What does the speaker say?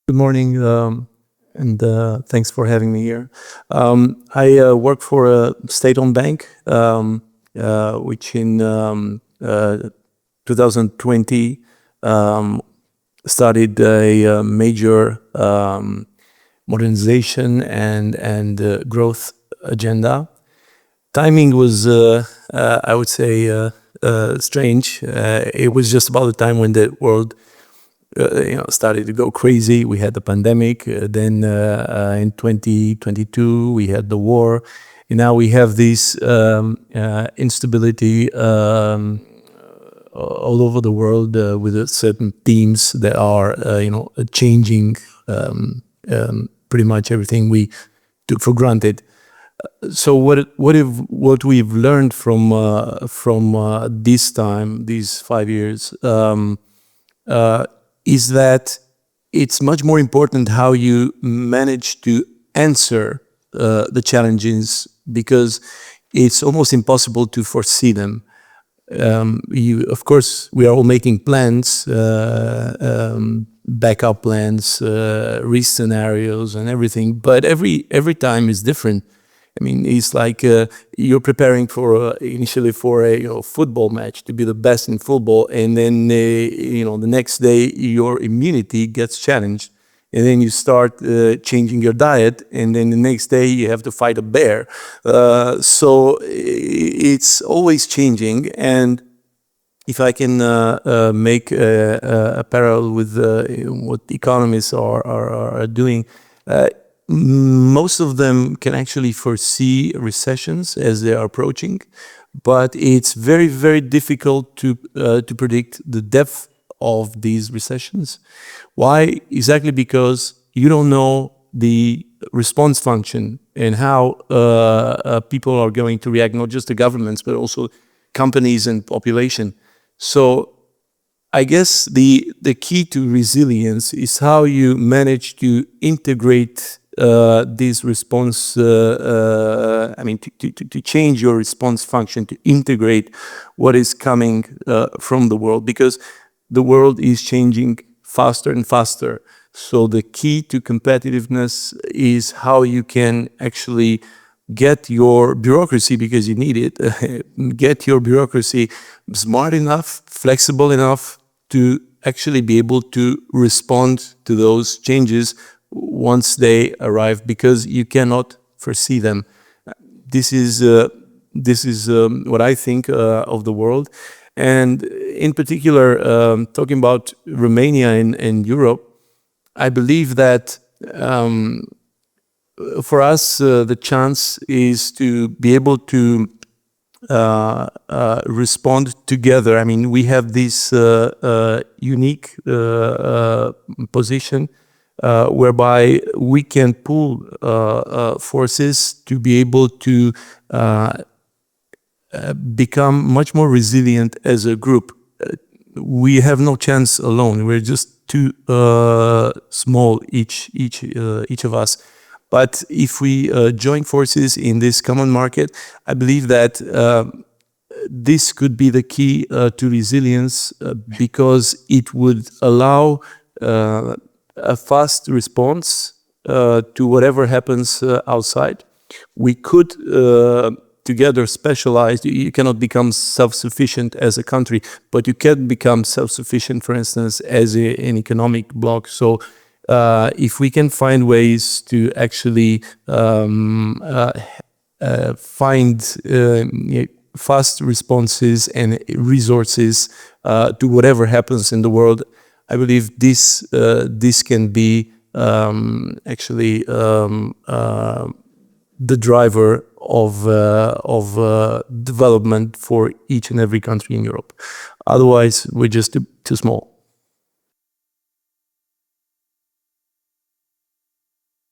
Good morning, and thanks for having me here. I work for a state-owned bank, which in 2020 started a major modernization and growth agenda. Timing was, I would say, strange. It was just about the time when the world started to go crazy. We had the pandemic. Then in 2022, we had the war. And now we have this instability all over the world with certain themes that are, changing pretty much everything we took for granted. So what we've learned from this time, these 5 years, is that it's much more important how you manage to answer the challenges, because it's almost impossible to foresee them. Of course, we are all making plans, backup plans, risk scenarios, and everything. But every time is different. I mean, it's like you're preparing initially for a football match to be the best in football, and then the next day your immunity gets challenged, and then you start changing your diet, and then the next day you have to fight a bear. So it's always changing. And if I can make a parallel with what economists are doing. Most of them can actually foresee recessions as they are approaching, but it's very, very difficult to predict the depth of these recessions. Why? Exactly because you don't know the response function and how people are going to react, not just the governments, but also companies and population. So I guess the key to resilience is how you manage to integrate this response, to change your response function, to integrate what is coming from the world, because the world is changing faster and faster. So the key to competitiveness is how you can actually get your bureaucracy, because you need it, get your bureaucracy smart enough, flexible enough to actually be able to respond to those changes once they arrive, because you cannot foresee them. This is what I think of the world, and in particular, talking about Romania and Europe, I believe that for us the chance is to be able to respond together. I mean, we have this unique position whereby we can pool forces to be able to become much more resilient as a group. We have no chance alone. We're just too small, each of us. But if we join forces in this common market, I believe that this could be the key to resilience, because it would allow a fast response to whatever happens outside. We could together specialize. You cannot become self-sufficient as a country, but you can become self-sufficient, for instance, as an economic bloc. So if we can find ways to actually find fast responses and resources to whatever happens in the world, I believe this can be actually the driver of development for each and every country in Europe. Otherwise, we're just too small.